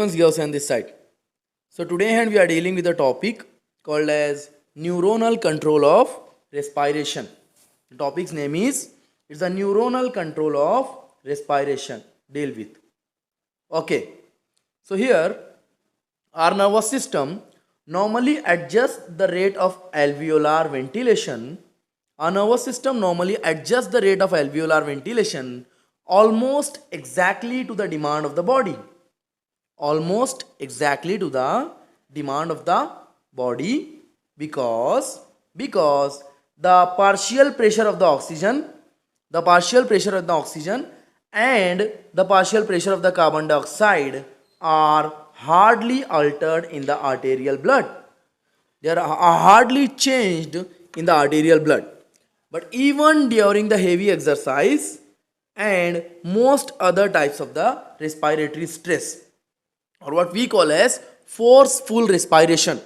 everyone's here on this side. So today hand we are dealing with a topic called as neuronal control of respiration. The topic's name is it's the neuronal control of respiration. Deal with. Okay. So here our nervous system normally adjusts the rate of alveolar ventilation. Our nervous system normally adjusts the rate of alveolar ventilation almost exactly to the demand of the body. Almost exactly to the demand of the body because the partial pressure of the oxygen and the partial pressure of the carbon dioxide are hardly altered in the arterial blood. They are hardly changed in the arterial blood. But even during the heavy exercise and most other types of the respiratory stress, or what we call as forceful respiration,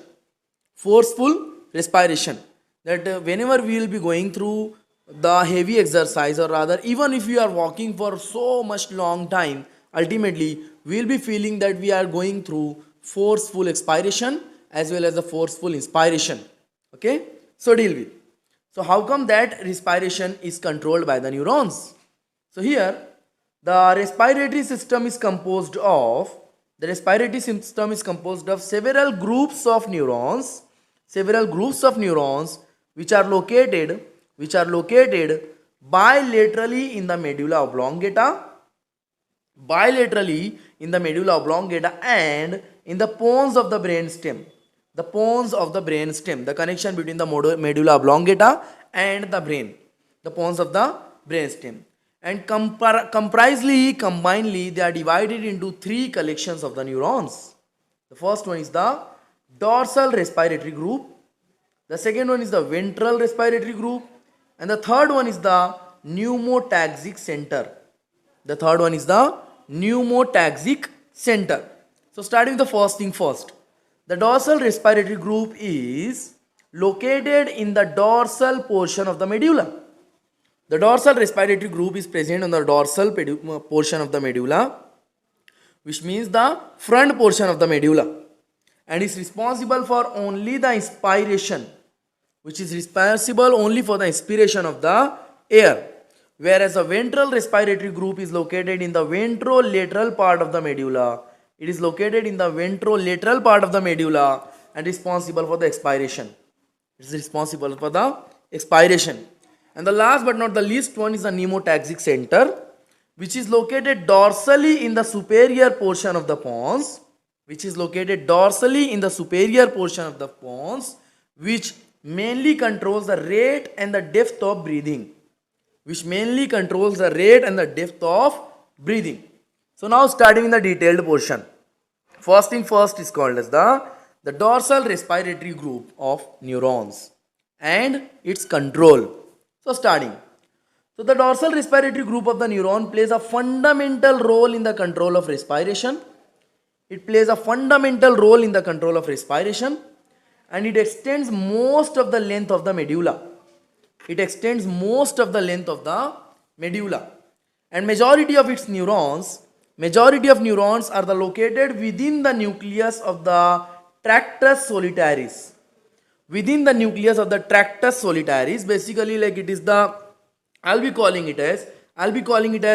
that whenever we will be going through the heavy exercise, or rather even if we are walking for so much long time, ultimately we will be feeling that we are going through forceful expiration as well as the forceful inspiration. Okay, so deal with. So how come that respiration is controlled by the neurons? So here the respiratory system is composed of several groups of neurons which are located bilaterally in the medulla oblongata and in the pons of the brain stem. The connection between the medulla oblongata and the brain, the pons of the brain stem. And combinedly they are divided into three collections of the neurons. The first one is the dorsal respiratory group, the second one is the ventral respiratory group, and the third one is the pneumotaxic center. So starting with the first thing first. The dorsal respiratory group is located in the dorsal portion of the medulla. The dorsal respiratory group is present on the dorsal portion of the medulla, which means the front portion of the medulla, and is responsible for only the inspiration, of the air. Whereas the ventral respiratory group is located in the ventrolateral part of the medulla. It is located in the ventrolateral part of the medulla and responsible for the expiration. And the last but not the least one is the pneumotaxic center, which is located dorsally in the superior portion of the pons, which mainly controls the rate and the depth of breathing. So now starting in the detailed portion. First thing first is called as the dorsal respiratory group of neurons and its control. So starting. So the dorsal respiratory group of the neuron plays a fundamental role in the control of respiration. And it extends most of the length of the medulla. And majority of neurons are located within the nucleus of the tractus solitarius. Basically, like it is the, I'll be calling it as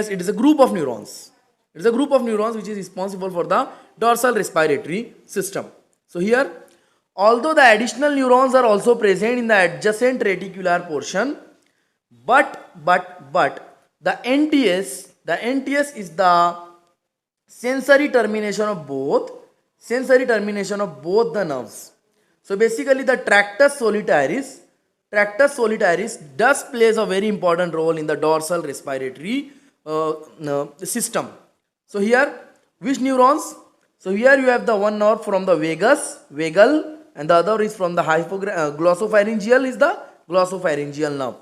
it is a group of neurons. It is a group of neurons which is responsible for the dorsal respiratory system. So here, although the additional neurons are also present in the adjacent reticular portion, but the NTS is the sensory termination of both the nerves. So basically the tractus solitarius does plays a very important role in the dorsal respiratory system. So here, which neurons? So here you have the one nerve from the vagal, and the other is from the glossopharyngeal is the glossopharyngeal nerve.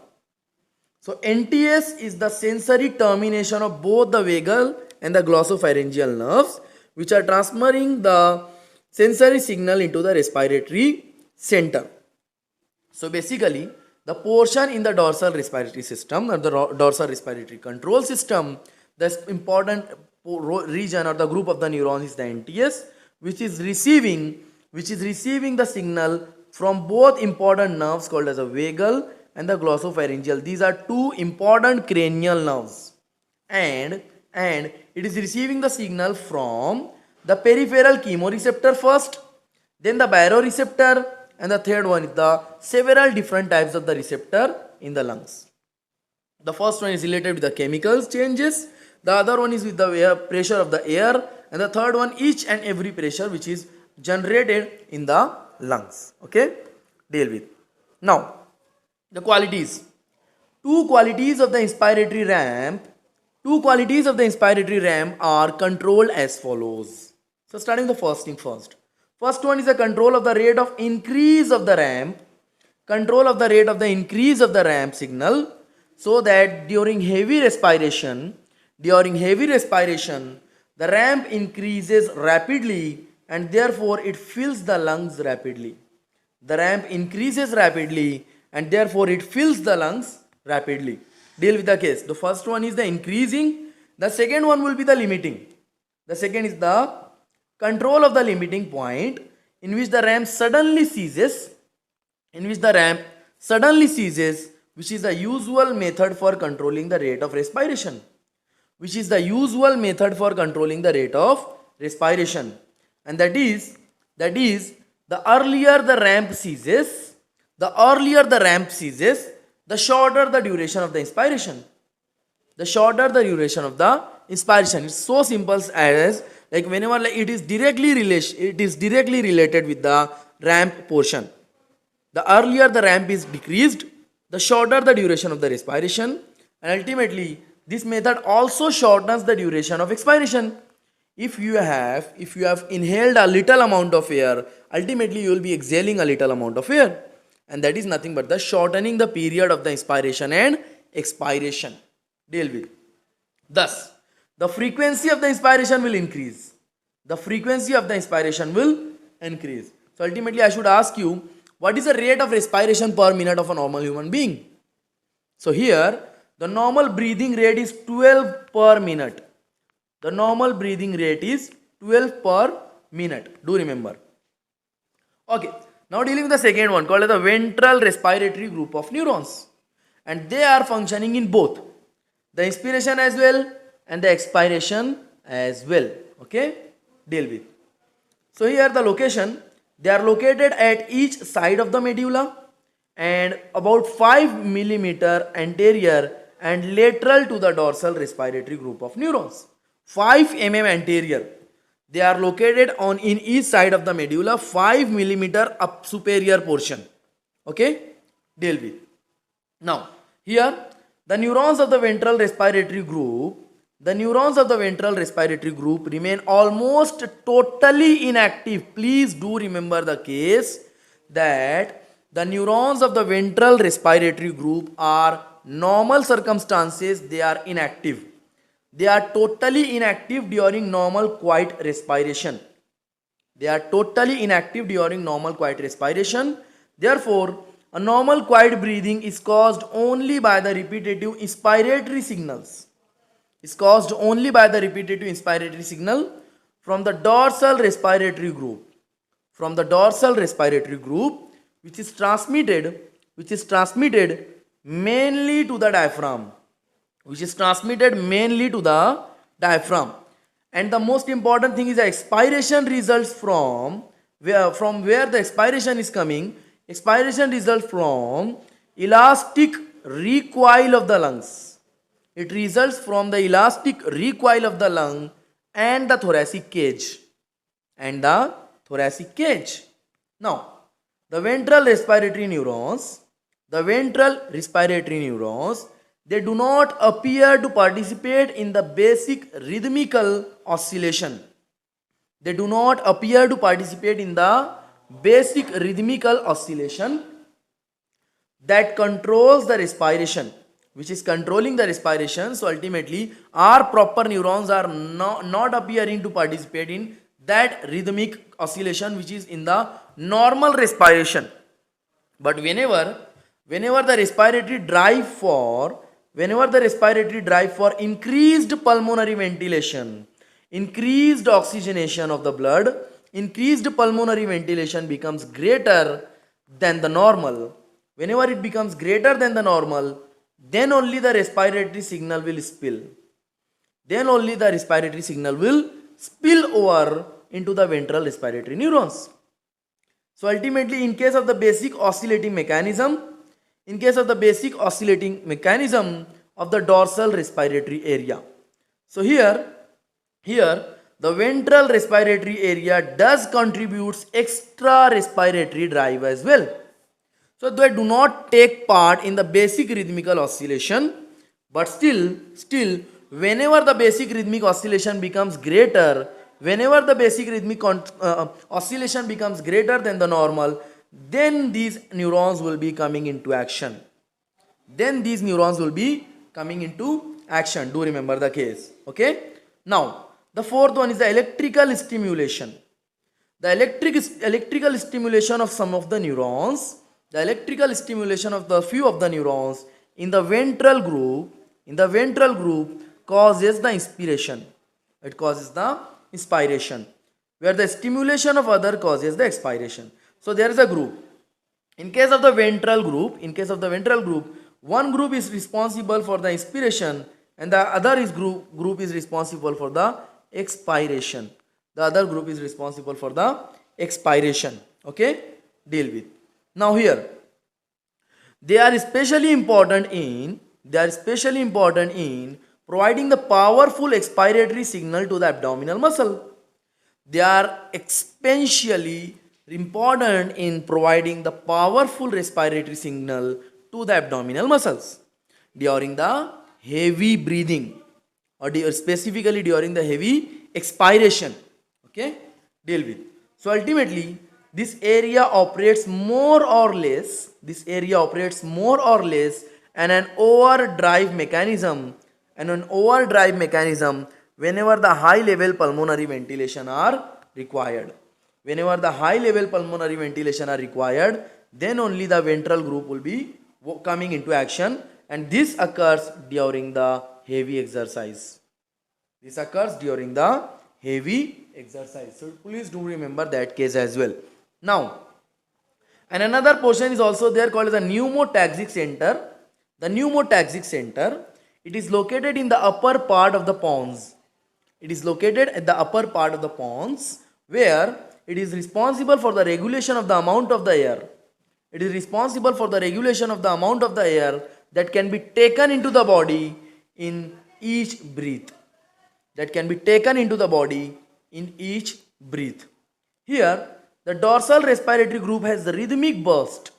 So NTS is the sensory termination of both the vagal and the glossopharyngeal nerves, which are transferring the sensory signal into the respiratory center. So basically the portion in the dorsal respiratory system, or the dorsal respiratory control system, the important region or the group of the neurons is the NTS, which is receiving the signal from both important nerves called as a vagal and the glossopharyngeal. These are two important cranial nerves, and it is receiving the signal from the peripheral chemoreceptor first, then the baroreceptor, and the third one is the several different types of the receptor in the lungs. The first one is related with the chemicals changes, the other one is with the pressure of the air, and the third one each and every pressure which is generated in the lungs. Okay, deal with. Now, the qualities. Two qualities of the inspiratory ramp are controlled as follows. So starting the first thing first. First one is the control of the rate of increase of the ramp. Control of the rate of the increase of the ramp signal, so that during heavy respiration, the ramp increases rapidly and therefore it fills the lungs rapidly. The ramp increases rapidly and therefore it fills the lungs rapidly. Deal with the case. The first one is the increasing. The second one will be the limiting. The second is the control of the limiting point, in which the ramp suddenly ceases, which is the usual method for controlling the rate of respiration. And that is the earlier the ramp ceases, the shorter the duration of the inspiration. It's so simple as like whenever it is directly related with the ramp portion. The earlier the ramp is decreased, the shorter the duration of the respiration, and ultimately this method also shortens the duration of expiration. If you have inhaled a little amount of air, ultimately you will be exhaling a little amount of air, and that is nothing but the shortening the period of the inspiration and expiration. Deal with. Thus, the frequency of the inspiration will increase. So ultimately I should ask you, what is the rate of respiration per minute of a normal human being? So here, the normal breathing rate is 12 per minute. Do remember. Okay, now dealing with the second one called as the ventral respiratory group of neurons. And they are functioning in both the inspiration as well and the expiration as well. Okay, deal with. So here the location, they are located at each side of the medulla and about 5 millimeter anterior and lateral to the dorsal respiratory group of neurons. 5 mm anterior. They are located in each side of the medulla, 5 millimeter up superior portion. Okay, deal with. Now here the neurons of the ventral respiratory group remain almost totally inactive. Please do remember the case that the neurons of the ventral respiratory group are normal circumstances, they are inactive. They are totally inactive during normal quiet respiration. Therefore, a normal quiet breathing is caused only by the repetitive inspiratory signals. From the dorsal respiratory group, which is transmitted mainly to the diaphragm. And the most important thing is the expiration results from where the expiration is coming. Expiration results from elastic recoil of the lungs. It results from the elastic recoil of the lung and the thoracic cage. Now, the ventral respiratory neurons, they do not appear to participate in the basic rhythmical oscillation. That controls the respiration, So ultimately, our proper neurons are not appearing to participate in that rhythmic oscillation which is in the normal respiration. But whenever the respiratory drive for increased pulmonary ventilation increased oxygenation of the blood, increased pulmonary ventilation becomes greater than the normal. Whenever it becomes greater than the normal, then only the respiratory signal will spill. Then only the respiratory signal will spill over into the ventral respiratory neurons. So ultimately, in case of the basic oscillating mechanism, of the dorsal respiratory area. So here the ventral respiratory area does contributes extra respiratory drive as well. So they do not take part in the basic rhythmical oscillation, but still whenever the basic rhythmic oscillation becomes greater, whenever the basic rhythmic oscillation becomes greater than the normal, then these neurons will be coming into action. Do remember the case. Okay. Now the fourth one is the electrical stimulation. The electrical stimulation of some of the neurons, the electrical stimulation of the few of the neurons in the ventral group causes the inspiration. It causes the inspiration, where the stimulation of other causes the expiration. So there is a group. In case of the ventral group, one group is responsible for the inspiration and the other group is responsible for the expiration. Okay, deal with. Now here they are especially important in providing the powerful expiratory signal to the abdominal muscle. They are especially important in providing the powerful respiratory signal to the abdominal muscles during the heavy breathing, or specifically during the heavy expiration. Okay, deal with. So ultimately this area operates more or less and an overdrive mechanism whenever the high level pulmonary ventilation are required. Then only the ventral group will be coming into action, and this occurs during the heavy exercise. So please do remember that case as well. Now, and another portion is also there called as the pneumotaxic center. The pneumotaxic center, it is located in the upper part of the pons. Where it is responsible for the regulation of the amount of the air. That can be taken into the body in each breath. Here, the dorsal respiratory group has the rhythmic burst.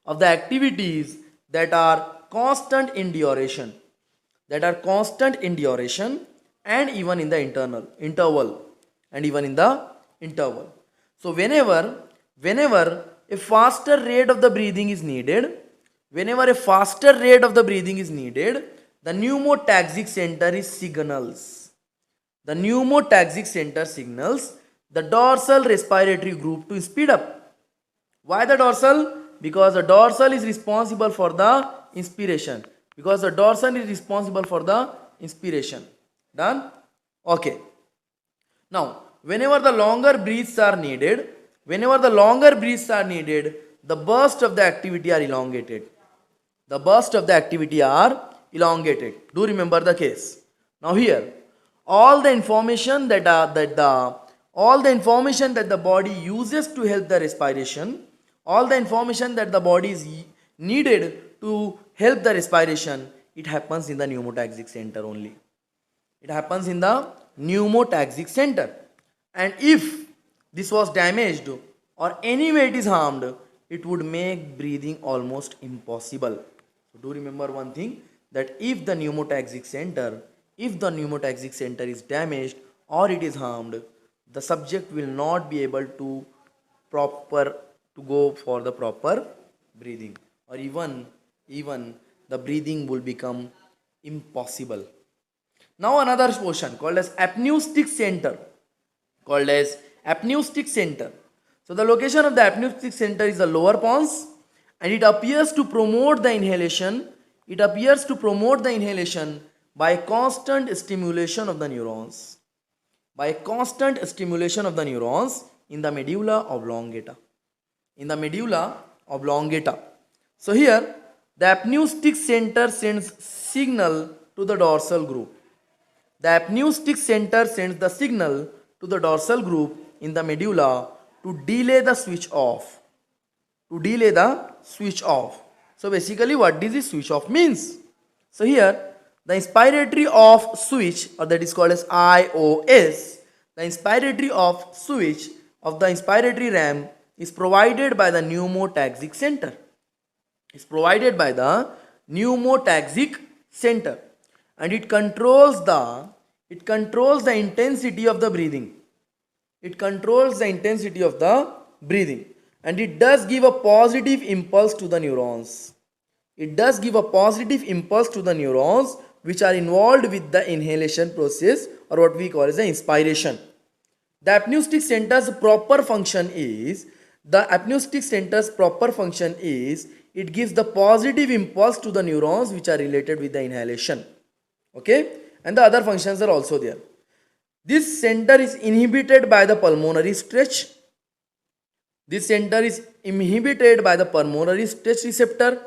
Of the activities that are constant in duration, and even in the interval. So whenever a faster rate of the breathing is needed, the pneumotaxic center signals the dorsal respiratory group to speed up. Why the dorsal? Because the dorsal is responsible for the inspiration. Done? Okay. Now, whenever the longer breaths are needed, the burst of the activity are elongated. Do remember the case. Now here, all the information that the body uses to help the respiration, all the information that the body is needed to help the respiration, it happens in the pneumotaxic center only. And if this was damaged or any way it is harmed, it would make breathing almost impossible. So do remember one thing, that if the pneumotaxic center is damaged or it is harmed, the subject will not be able to go for the proper breathing, or even the breathing will become impossible. Now another portion called as apneustic center. So the location of the apneustic center is the lower pons, and it appears to promote the inhalation by constant stimulation of the neurons. By constant stimulation of the neurons in the medulla oblongata. In the medulla oblongata. So here the apneustic center sends signal to the dorsal group. The apneustic center sends the signal to the dorsal group in the medulla to delay the switch off. To delay the switch off. So basically what does this switch off means? So here the inspiratory off switch, or that is called as IOS, the inspiratory off switch of the inspiratory RAM is provided by the pneumotaxic center. Is provided by the pneumotaxic center, and it controls the intensity of the breathing. It controls the intensity of the breathing, and it does give a positive impulse to the neurons. It does give a positive impulse to the neurons which are involved with the inhalation process, or what we call as the inspiration. The apneustic center's proper function is it gives the positive impulse to the neurons which are related with the inhalation. Okay, and the other functions are also there. This center is inhibited by the pulmonary stretch. This center is inhibited by the pulmonary stretch receptor,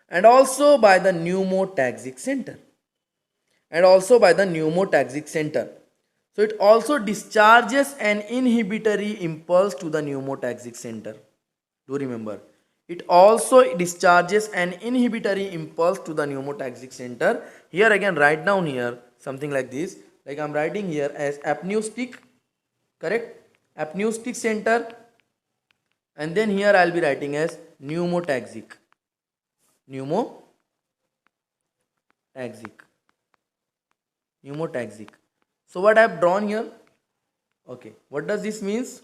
and also by the pneumotaxic center. So it also discharges an inhibitory impulse to the pneumotaxic center. Do remember, it also discharges an inhibitory impulse to the pneumotaxic center. Here again, write down here something like this. Like I am writing here as apneustic, correct? Apneustic center, and then here I will be writing as pneumotaxic. Pneumotaxic. So what I have drawn here? Okay, what does this means?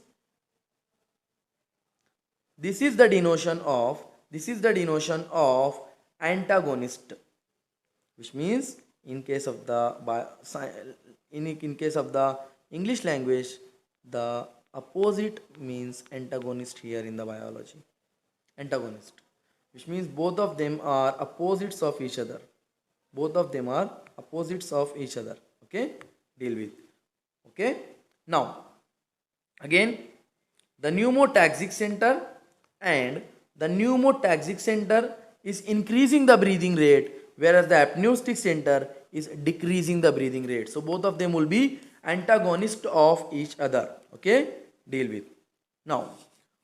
This is the denotion of antagonist, which means in case of the English language, the opposite means antagonist here in the biology. Antagonist, which means both of them are opposites of each other. Okay, deal with. Okay, now again, the pneumotaxic center is increasing the breathing rate, whereas the apneustic center is decreasing the breathing rate. So both of them will be antagonist of each other. Okay, deal with. Now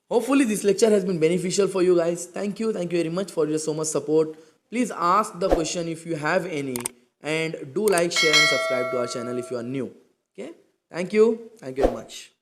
hopefully this lecture has been beneficial for you guys. Thank you very much for your so much support. Please ask the question if you have any, and do like, share and subscribe to our channel if you are new. Okay, thank you very much.